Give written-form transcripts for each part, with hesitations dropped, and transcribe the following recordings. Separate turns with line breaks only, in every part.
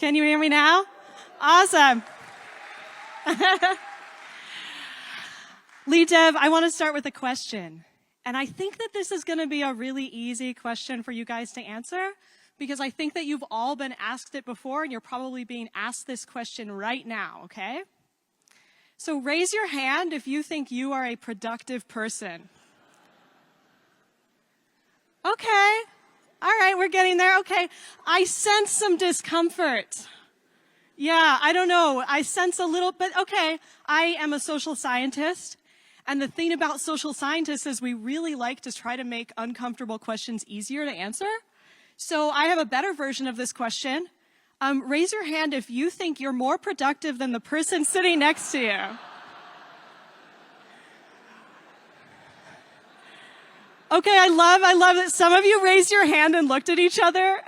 Can you hear me now? Awesome. leadDev, I want to start with a question. And I think that this is going to be a really easy question for you guys to answer, because I think that you've all been asked it before, and you're probably being asked this question right now, okay? So raise your hand if you think you are a productive person. Okay. All right, we're getting there. Okay. I sense some discomfort. Yeah, I don't know. I sense a little, but okay. I am a social scientist. And the thing about social scientists is we really like to try to make uncomfortable questions easier to answer. So I have a better version of this question. Raise your hand if you think you're more productive than the person sitting next to you. Okay, I love that some of you raised your hand and looked at each other.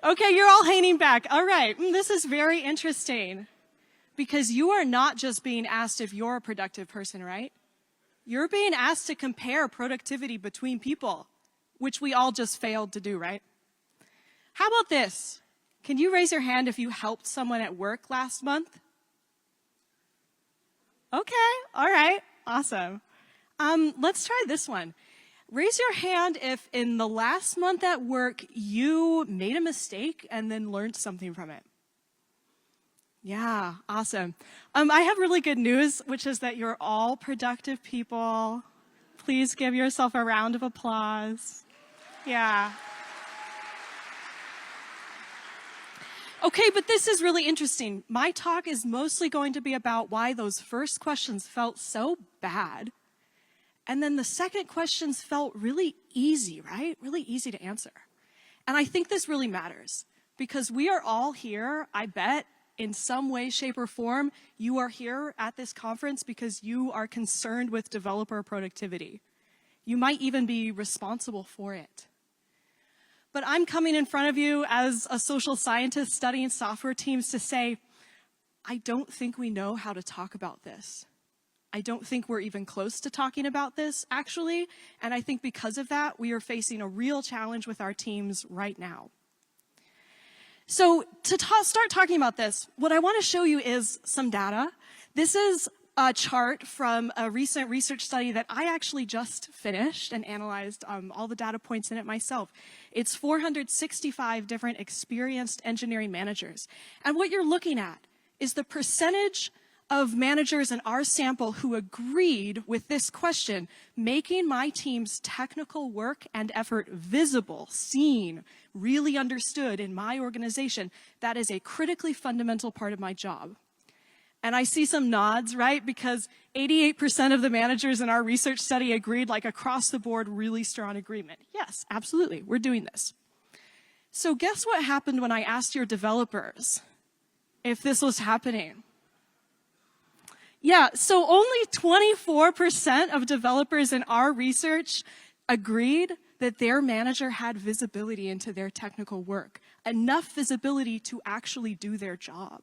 Okay, you're all hanging back. All right, this is very interesting, because you are not just being asked if you're a productive person, right? You're being asked to compare productivity between people, which we all just failed to do, right? How about this? Can you raise your hand if you helped someone at work last month? Okay, all right, awesome. Let's try this one. Raise your hand if in the last month at work you made a mistake and then learned something from it. Yeah, awesome. I have really good news, which is that you're all productive people. Please give yourself a round of applause. Yeah. Okay, but this is really interesting. My talk is mostly going to be about why those first questions felt so bad. And then the second questions felt really easy, right? Really easy to answer. And I think this really matters, because we are all here, I bet, in some way, shape, or form. You are here at this conference because you are concerned with developer productivity. You might even be responsible for it. But I'm coming in front of you as a social scientist studying software teams to say, I don't think we know how to talk about this. I don't think we're even close to talking about this, actually. And I think because of that, we are facing a real challenge with our teams right now. So to start talking about this, what I want to show you is some data. This is a chart from a recent research study that I actually just finished and analyzed all the data points in it myself. It's 465 different experienced engineering managers. And what you're looking at is the percentage of managers in our sample who agreed with this question: making my team's technical work and effort visible, seen, really understood in my organization. That is a critically fundamental part of my job. And I see some nods, right? Because 88% of the managers in our research study agreed, like across the board, really strong agreement. Yes, absolutely, we're doing this. So guess what happened when I asked your developers if this was happening? Yeah, so only 24% of developers in our research agreed that their manager had visibility into their technical work, enough visibility to actually do their job.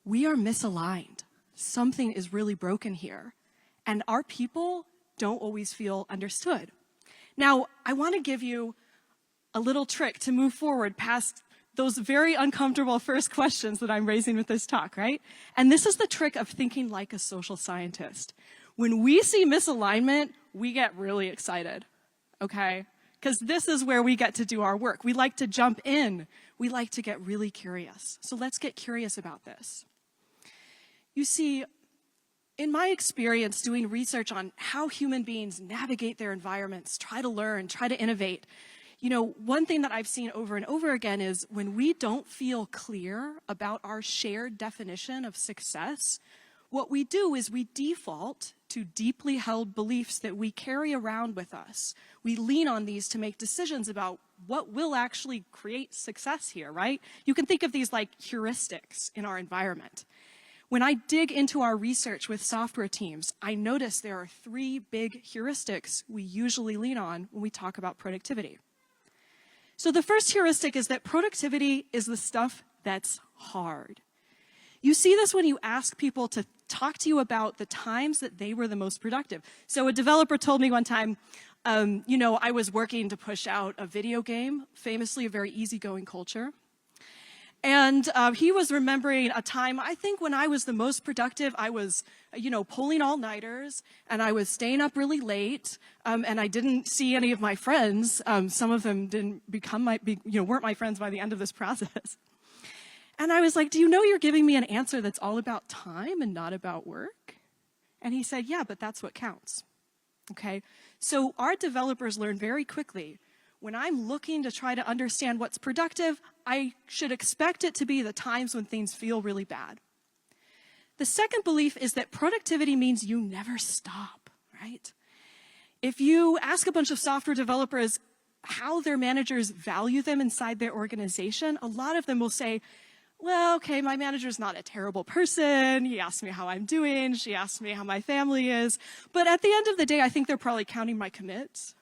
We are misaligned. Something is really broken here, and our people don't always feel understood. Now, I want to give you a little trick to move forward past those very uncomfortable first questions that I'm raising with this talk, right? And this is the trick of thinking like a social scientist. When we see misalignment, we get really excited, okay? Because this is where we get to do our work. We like to jump in. We like to get really curious. So let's get curious about this. You see, in my experience doing research on how human beings navigate their environments, try to learn, try to innovate, you know, one thing that I've seen over and over again is when we don't feel clear about our shared definition of success, what we do is we default to deeply held beliefs that we carry around with us. We lean on these to make decisions about what will actually create success here, right? You can think of these like heuristics in our environment. When I dig into our research with software teams, I notice there are 3 big heuristics we usually lean on when we talk about productivity. So the first heuristic is that productivity is the stuff that's hard. You see this when you ask people to talk to you about the times that they were the most productive. So a developer told me one time, I was working to push out a video game, famously a very easygoing culture. And he was remembering a time, I think when I was the most productive, I was, pulling all-nighters, and I was staying up really late, and I didn't see any of my friends. Some of them didn't weren't my friends by the end of this process. And I was like, do you know you're giving me an answer that's all about time and not about work? And he said, yeah, but that's what counts. Okay, so our developers learn very quickly. When I'm looking to try to understand what's productive, I should expect it to be the times when things feel really bad. The second belief is that productivity means you never stop, right? If you ask a bunch of software developers how their managers value them inside their organization, a lot of them will say, well, okay, my manager's not a terrible person. He asked me how I'm doing. She asked me how my family is. But at the end of the day, I think they're probably counting my commits.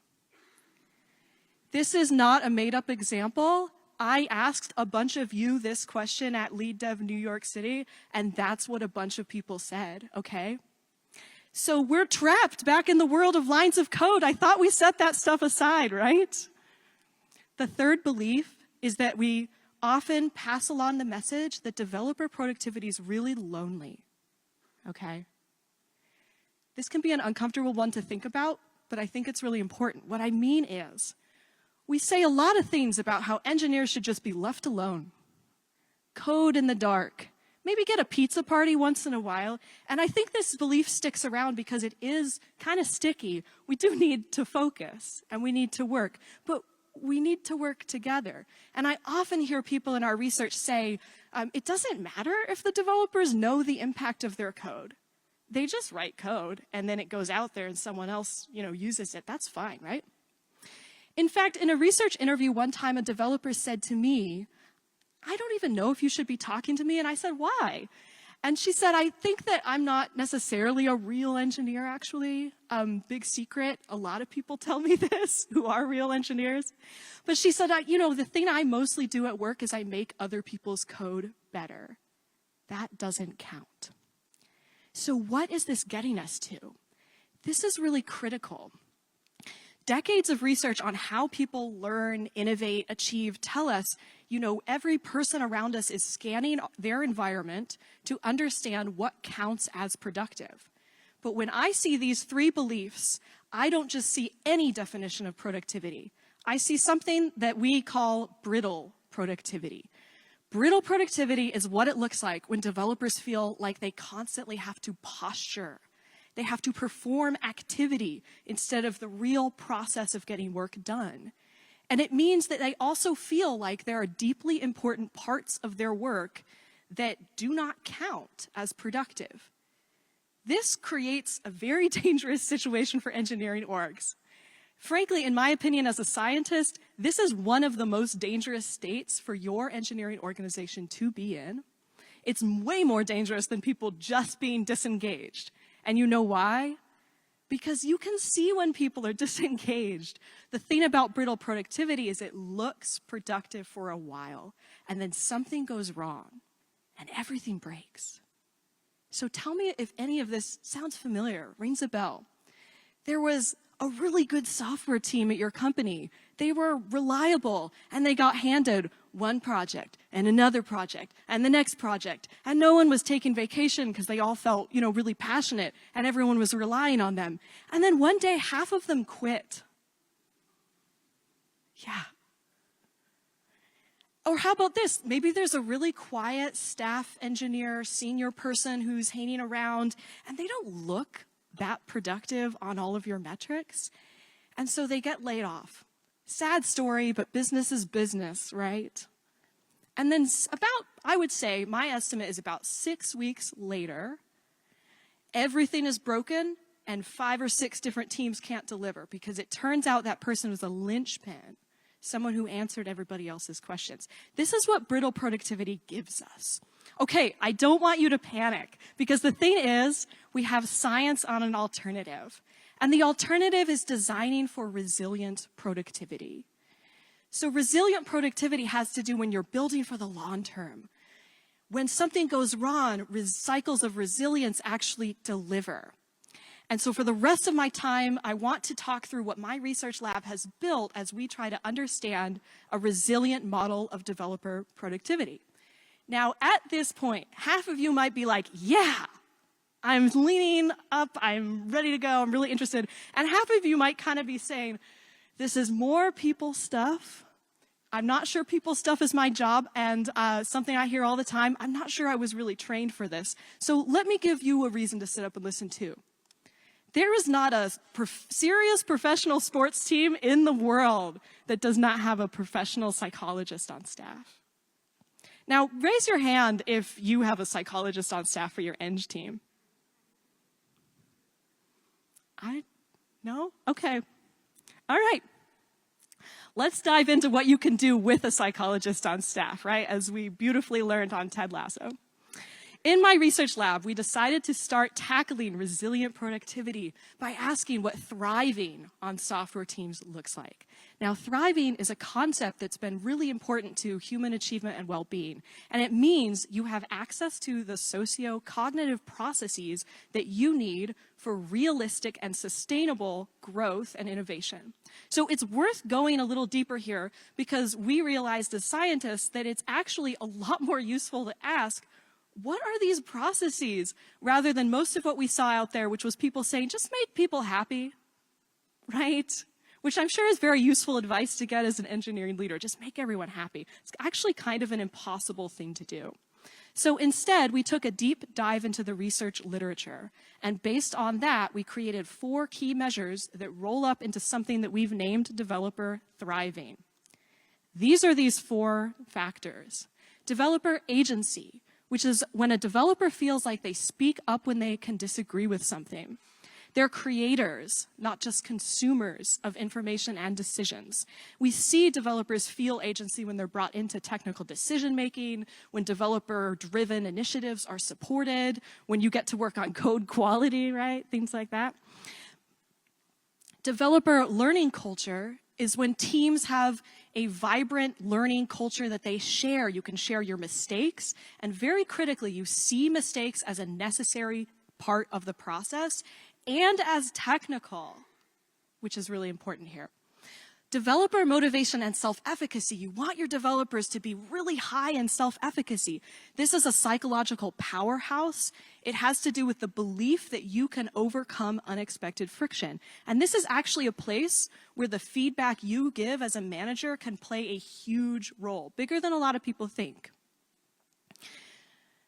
This is not a made-up example. I asked a bunch of you this question at leadDev New York City, and that's what a bunch of people said, okay? So we're trapped back in the world of lines of code. I thought we set that stuff aside, right? The third belief is that we often pass along the message that developer productivity is really lonely, okay? This can be an uncomfortable one to think about, but I think it's really important. What I mean is, we say a lot of things about how engineers should just be left alone, code in the dark, maybe get a pizza party once in a while, and I think this belief sticks around because it is kind of sticky. We do need to focus, and we need to work, but we need to work together. And I often hear people in our research say, it doesn't matter if the developers know the impact of their code. They just write code, and then it goes out there and someone else, uses it. That's fine, right? In fact, in a research interview one time, a developer said to me, I don't even know if you should be talking to me. And I said, why? And she said, I think that I'm not necessarily a real engineer, actually. Big secret. A lot of people tell me this who are real engineers. But she said, the thing I mostly do at work is I make other people's code better. That doesn't count. So what is this getting us to? This is really critical. Decades of research on how people learn, innovate, achieve tell us, every person around us is scanning their environment to understand what counts as productive. But when I see these three beliefs, I don't just see any definition of productivity. I see something that we call brittle productivity. Brittle productivity is what it looks like when developers feel like they constantly have to posture. They have to perform activity instead of the real process of getting work done. And it means that they also feel like there are deeply important parts of their work that do not count as productive. This creates a very dangerous situation for engineering orgs. Frankly, in my opinion as a scientist, this is one of the most dangerous states for your engineering organization to be in. It's way more dangerous than people just being disengaged. And you know why? Because you can see when people are disengaged. The thing about brittle productivity is it looks productive for a while, and then something goes wrong, and everything breaks. So tell me if any of this sounds familiar, rings a bell. There was a really good software team at your company. They were reliable, and they got handed one project and another project and the next project, and no one was taking vacation because they all felt, really passionate, and everyone was relying on them. And then one day, half of them quit. Yeah. Or how about this? Maybe there's a really quiet staff engineer, senior person who's hanging around, and they don't look that productive on all of your metrics, and so they get laid off. Sad story, but business is business, right? And then I would say, my estimate is about 6 weeks later, everything is broken and 5 or 6 different teams can't deliver because it turns out that person was a linchpin, someone who answered everybody else's questions. This is what brittle productivity gives us. Okay, I don't want you to panic because the thing is, we have science on an alternative. And the alternative is designing for resilient productivity. So resilient productivity has to do when you're building for the long term. When something goes wrong, cycles of resilience actually deliver. And so for the rest of my time, I want to talk through what my research lab has built as we try to understand a resilient model of developer productivity. Now, at this point, half of you might be like, yeah, I'm leaning up, I'm ready to go, I'm really interested. And half of you might kind of be saying, this is more people stuff. I'm not sure people stuff is my job, and something I hear all the time, I'm not sure I was really trained for this. So let me give you a reason to sit up and listen too. There is not a serious professional sports team in the world that does not have a professional psychologist on staff. Now, raise your hand if you have a psychologist on staff for your eng team. No? Okay. All right. Let's dive into what you can do with a psychologist on staff, right? As we beautifully learned on Ted Lasso. In my research lab, we decided to start tackling resilient productivity by asking what thriving on software teams looks like. Now, thriving is a concept that's been really important to human achievement and well-being, and it means you have access to the socio-cognitive processes that you need for realistic and sustainable growth and innovation. So it's worth going a little deeper here because we realized as scientists that it's actually a lot more useful to ask, what are these processes, rather than most of what we saw out there, which was people saying, just make people happy, right? Which I'm sure is very useful advice to get as an engineering leader, just make everyone happy. It's actually kind of an impossible thing to do. So instead, we took a deep dive into the research literature, and based on that, we created 4 key measures that roll up into something that we've named developer thriving. These are these 4 factors. Developer agency, which is when a developer feels like they speak up when they can disagree with something. They're creators, not just consumers of information and decisions. We see developers feel agency when they're brought into technical decision-making, when developer-driven initiatives are supported, when you get to work on code quality, right? Things like that. Developer learning culture is when teams have a vibrant learning culture that they share. You can share your mistakes, and very critically, you see mistakes as a necessary part of the process and as technical, which is really important here. Developer motivation and self-efficacy. You want your developers to be really high in self-efficacy. This is a psychological powerhouse. It has to do with the belief that you can overcome unexpected friction. And this is actually a place where the feedback you give as a manager can play a huge role, bigger than a lot of people think.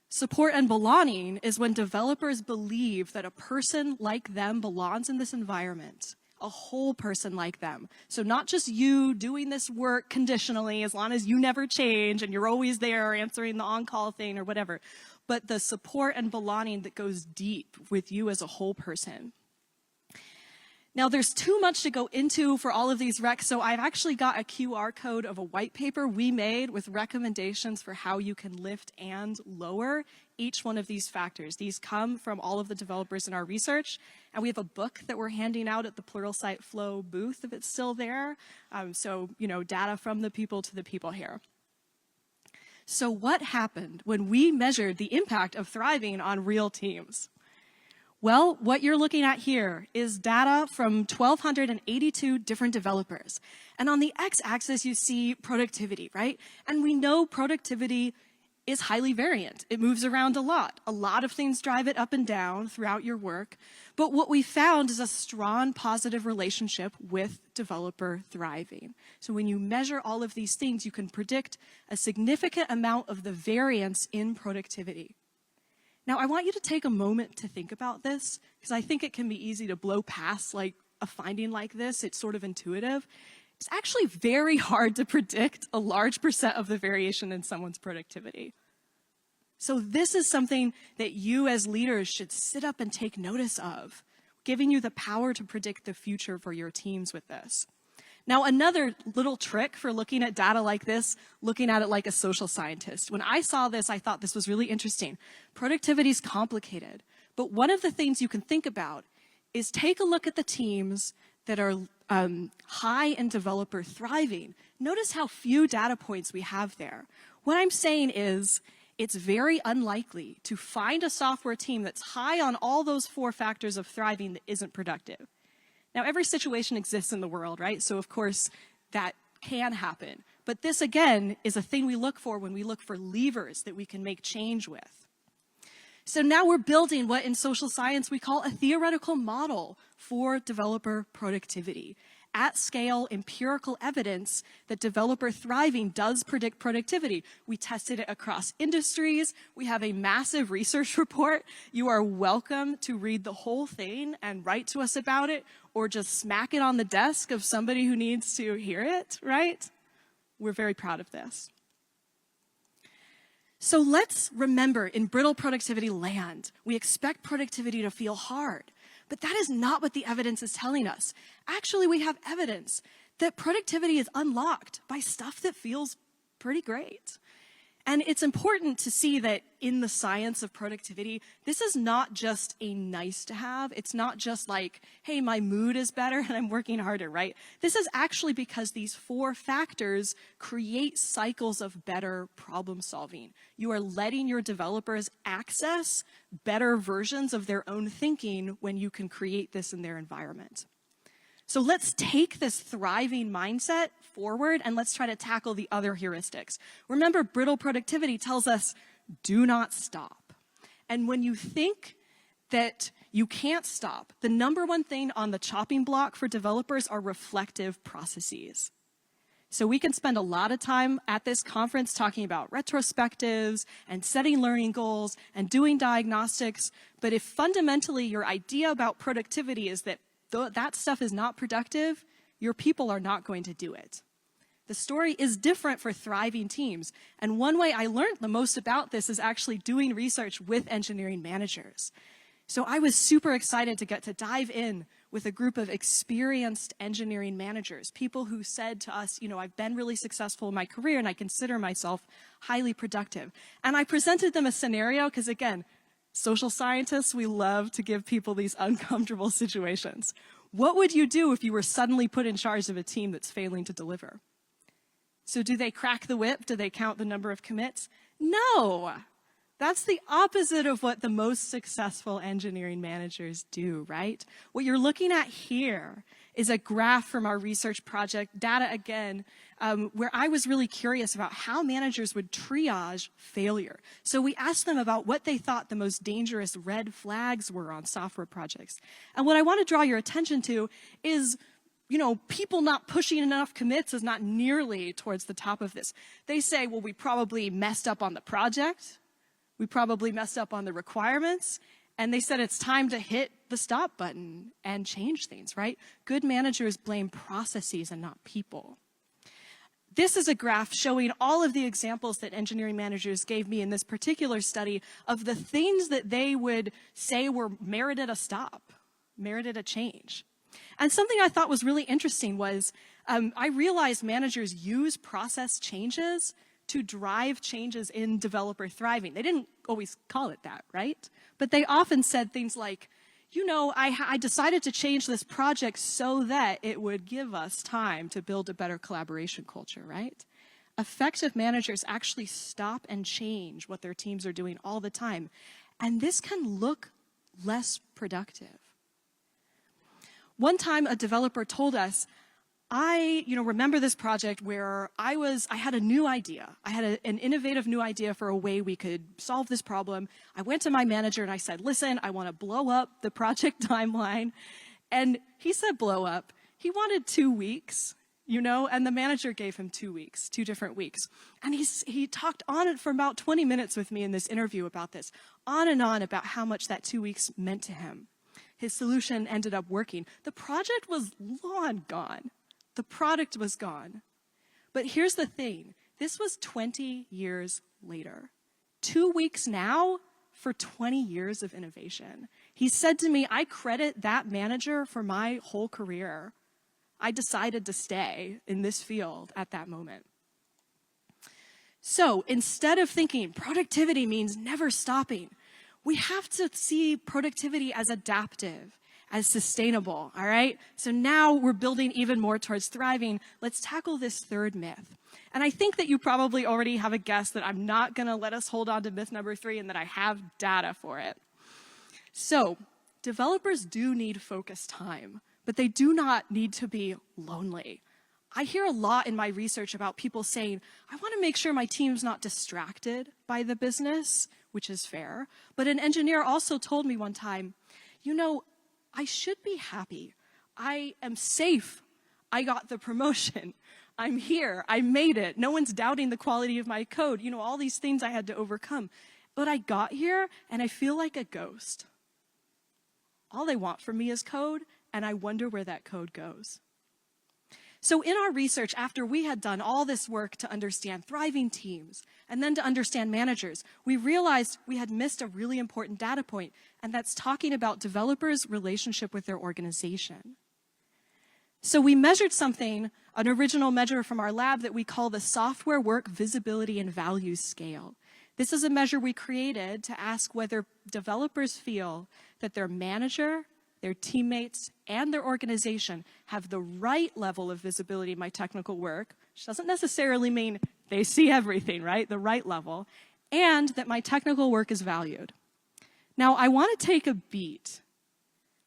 Support and belonging is when developers believe that a person like them belongs in this environment. A whole person like them. So not just you doing this work conditionally as long as you never change and you're always there answering the on-call thing or whatever, but the support and belonging that goes deep with you as a whole person. Now, there's too much to go into for all of these recs, so I've actually got a QR code of a white paper we made with recommendations for how you can lift and lower each one of these factors. These come from all of the developers in our research, and we have a book that we're handing out at the Pluralsight Flow booth, if it's still there. So, data from the people to the people here. So what happened when we measured the impact of thriving on real teams? Well, what you're looking at here is data from 1,282 different developers. And on the x-axis, you see productivity, right? And we know productivity is highly variant. It moves around a lot. A lot of things drive it up and down throughout your work. But what we found is a strong positive relationship with developer thriving. So when you measure all of these things, you can predict a significant amount of the variance in productivity. Now, I want you to take a moment to think about this, because I think it can be easy to blow past like a finding like this. It's sort of intuitive. It's actually very hard to predict a large percent of the variation in someone's productivity. So this is something that you as leaders should sit up and take notice of, giving you the power to predict the future for your teams with this. Now, another little trick for looking at data like this, looking at it like a social scientist. When I saw this, I thought this was really interesting. Productivity is complicated, but one of the things you can think about is take a look at the teams that are high in developer thriving. Notice how few data points we have there. What I'm saying is, it's very unlikely to find a software team that's high on all those 4 factors of thriving that isn't productive. Now, every situation exists in the world, right? So, of course, that can happen. But this, again, is a thing we look for when we look for levers that we can make change with. So now we're building what in social science we call a theoretical model for developer productivity. At scale, empirical evidence that developer thriving does predict productivity. We tested it across industries. We have a massive research report. You are welcome to read the whole thing and write to us about it, or just smack it on the desk of somebody who needs to hear it, right? We're very proud of this. So let's remember, in brittle productivity land, we expect productivity to feel hard. But that is not what the evidence is telling us. Actually, we have evidence that productivity is unlocked by stuff that feels pretty great. And it's important to see that in the science of productivity, this is not just a nice to have. It's not just like, hey, my mood is better and I'm working harder, right? This is actually because these 4 factors create cycles of better problem solving. You are letting your developers access better versions of their own thinking when you can create this in their environment. So let's take this thriving mindset forward and let's try to tackle the other heuristics. Remember, brittle productivity tells us, do not stop. And when you think that you can't stop, the number one thing on the chopping block for developers are reflective processes. So we can spend a lot of time at this conference talking about retrospectives and setting learning goals and doing diagnostics, but if fundamentally your idea about productivity is that that stuff is not productive, your people are not going to do it. The story is different for thriving teams. And one way I learned the most about this is actually doing research with engineering managers. So I was super excited to get to dive in with a group of experienced engineering managers, people who said to us, you know, I've been really successful in my career and I consider myself highly productive. And I presented them a scenario because, again, social scientists, we love to give people these uncomfortable situations. What would you do if you were suddenly put in charge of a team that's failing to deliver? So do they crack the whip? Do they count the number of commits? No. That's the opposite of what the most successful engineering managers do, right? What you're looking at here is a graph from our research project, data again, where I was really curious about how managers would triage failure. So we asked them about what they thought the most dangerous red flags were on software projects. And what I want to draw your attention to is, you know, people not pushing enough commits is not nearly towards the top of this. They say, well, we probably messed up on the project. We probably messed up on the requirements. And they said it's time to hit the stop button and change things, right? Good managers blame processes and not people. This is a graph showing all of the examples that engineering managers gave me in this particular study of the things that they would say were merited a stop, merited a change. And something I thought was really interesting was I realized managers use process changes to drive changes in developer thriving. They didn't always call it that, right? But they often said things like, you know, I decided to change this project so that it would give us time to build a better collaboration culture, right? Effective managers actually stop and change what their teams are doing all the time. And this can look less productive. One time a developer told us, I remember this project where I had a new idea. I had an innovative new idea for a way we could solve this problem. I went to my manager and I said, listen, I want to blow up the project timeline. And he said blow up. He wanted 2 weeks, you know, and the manager gave him 2 weeks, 2 different weeks. And he talked on for about 20 minutes with me in this interview about this, on and on about how much that 2 weeks meant to him. His solution ended up working. The project was long gone. The product was gone. But here's the thing. This was 20 years later. 2 weeks now for 20 years of innovation. He said to me, I credit that manager for my whole career. I decided to stay in this field at that moment. So instead of thinking productivity means never stopping, we have to see productivity as adaptive. as sustainable, all right? So now we're building even more towards thriving. Let's tackle this third myth. And I think that you probably already have a guess that I'm not going to let us hold on to myth number 3 and that I have data for it. So developers do need focused time, but they do not need to be lonely. I hear a lot in my research about people saying, I want to make sure my team's not distracted by the business, which is fair. But an engineer also told me one time, I should be happy. I am safe. I got the promotion. I'm here. I made it. No one's doubting the quality of my code. All these things I had to overcome. But I got here and I feel like a ghost. All they want from me is code, and I wonder where that code goes. So in our research, after we had done all this work to understand thriving teams and then to understand managers, we realized we had missed a really important data point, and that's talking about developers' relationship with their organization. So we measured something, an original measure from our lab that we call the Software Work Visibility and Value Scale. This is a measure we created to ask whether developers feel that their manager, their teammates, and their organization have the right level of visibility in my technical work, which doesn't necessarily mean they see everything, right? The right level, and that my technical work is valued. Now, I want to take a beat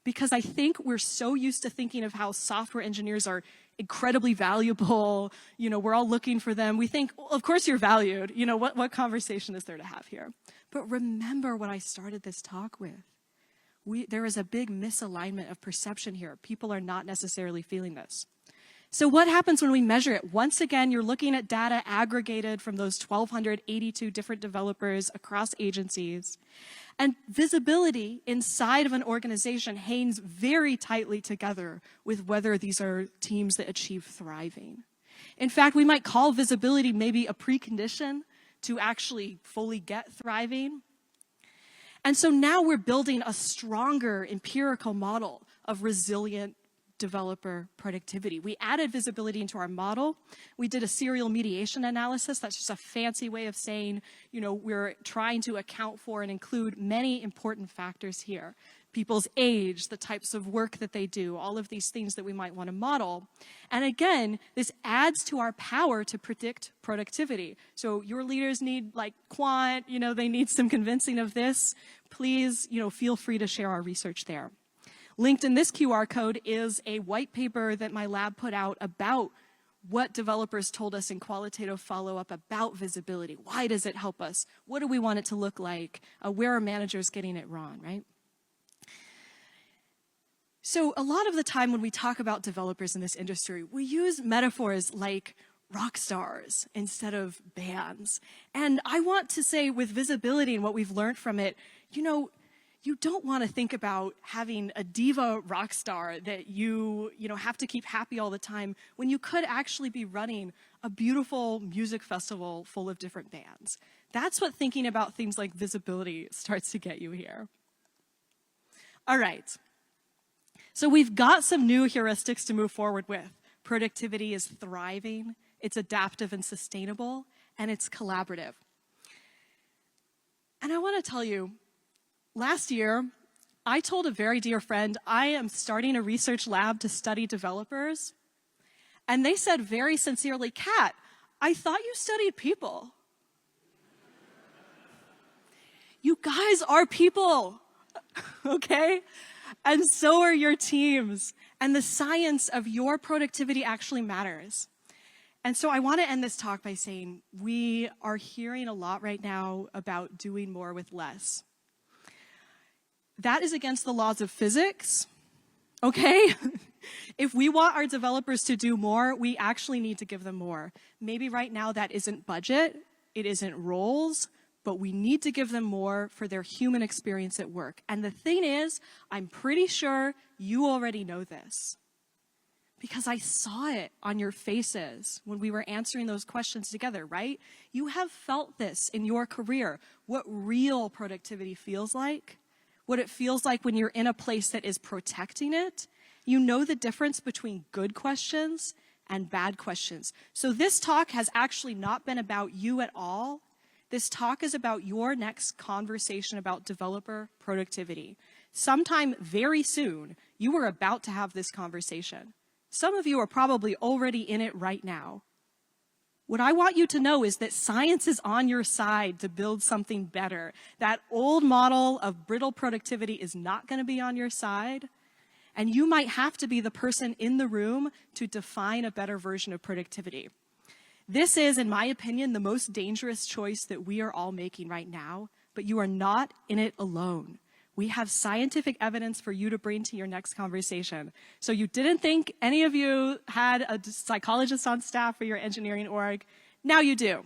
because I think we're so used to thinking of how software engineers are incredibly valuable. We're all looking for them. We think, well, of course you're valued. What conversation is there to have here? But remember what I started this talk with. There is a big misalignment of perception here. People are not necessarily feeling this. So what happens when we measure it? Once again, you're looking at data aggregated from those 1,282 different developers across agencies. And visibility inside of an organization hangs very tightly together with whether these are teams that achieve thriving. In fact, we might call visibility maybe a precondition to actually fully get thriving. And so now we're building a stronger empirical model of resilient developer productivity. We added visibility into our model. We did a serial mediation analysis. That's just a fancy way of saying, we're trying to account for and include many important factors here. People's age, the types of work that they do, all of these things that we might want to model. And again, this adds to our power to predict productivity. So your leaders need quant, they need some convincing of this. Please, feel free to share our research there. Linked in this QR code is a white paper that my lab put out about what developers told us in qualitative follow-up about visibility. Why does it help us? What do we want it to look like? Where are managers getting it wrong, right? So a lot of the time when we talk about developers in this industry, we use metaphors like rock stars instead of bands. And I want to say with visibility and what we've learned from it, you don't want to think about having a diva rock star that you have to keep happy all the time when you could actually be running a beautiful music festival full of different bands. That's what thinking about things like visibility starts to get you here. All right. So we've got some new heuristics to move forward with. Productivity is thriving, it's adaptive and sustainable, and it's collaborative. And I want to tell you, last year, I told a very dear friend, I am starting a research lab to study developers. And they said very sincerely, Kat, I thought you studied people. You guys are people, okay? And so are your teams. And the science of your productivity actually matters. And so I want to end this talk by saying we are hearing a lot right now about doing more with less. That is against the laws of physics, okay? If we want our developers to do more, we actually need to give them more. Maybe right now that isn't budget, it isn't roles, but we need to give them more for their human experience at work. And the thing is, I'm pretty sure you already know this because I saw it on your faces when we were answering those questions together, right? You have felt this in your career, what real productivity feels like, what it feels like when you're in a place that is protecting it. You know the difference between good questions and bad questions. So this talk has actually not been about you at all. This talk is about your next conversation about developer productivity. sometime very soon, you are about to have this conversation. Some of you are probably already in it right now. What I want you to know is that science is on your side to build something better. That old model of brittle productivity is not going to be on your side. And you might have to be the person in the room to define a better version of productivity. This is, in my opinion, the most dangerous choice that we are all making right now, but you are not in it alone. We have scientific evidence for you to bring to your next conversation. So you didn't think any of you had a psychologist on staff for your engineering org. Now you do.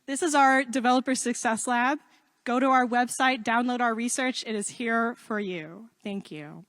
This is our Developer Success Lab. Go to our website, download our research. It is here for you. Thank you.